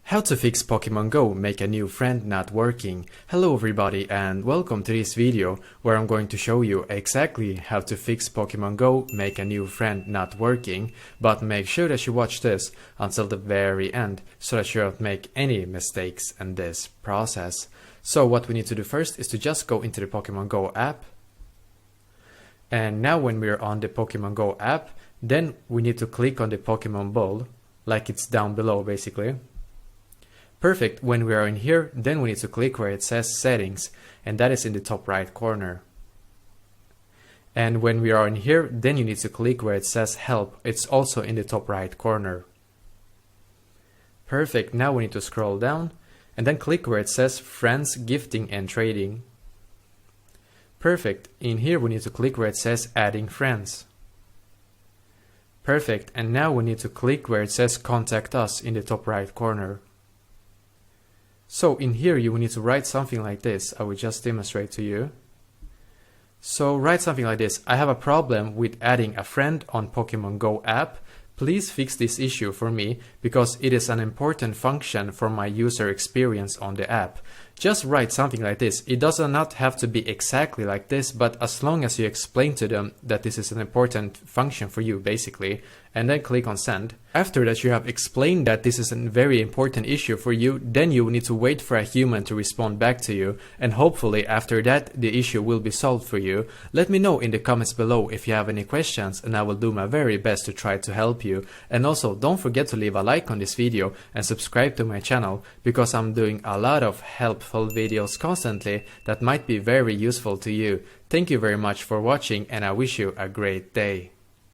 How to fix Pokemon Go, make a new friend not working. Hello everybody and welcome to this video where I'm going to show you exactly how to fix Pokemon Go, make a new friend not working, but make sure that you watch this until the very end so that you don't make any mistakes in this process. So what we need to do first is to just go into the Pokemon Go app. And now when we're on the Pokemon Go app, then we need to click on the Pokemon ball, like it's down below basically. Perfect, when we are in here, then we need to click where it says settings, and that is in the top right corner. And when we are in here, then you need to click where it says help, it's also in the top right corner. Perfect, now we need to scroll down, and then click where it says friends, gifting and trading. Perfect, in here we need to click where it says adding friends. Perfect, and now we need to click where it says contact us in the top right corner. So in here you will need to write something like this. I will just demonstrate to you. So write something like this. I have a problem with adding a friend on Pokemon Go app. Please fix this issue for me because it is an important function for my user experience on the app. Just write something like this. It does not have to be exactly like this, but as long as you explain to them that this is an important function for you basically, and then click on send. After that you have explained that this is a very important issue for you, then you will need to wait for a human to respond back to you, and hopefully after that the issue will be solved for you. Let me know in the comments below if you have any questions and I will do my very best to try to help you. And also don't forget to leave a like on this video and subscribe to my channel because I'm doing a lot of helpful videos constantly that might be very useful to you. Thank you very much for watching and I wish you a great day.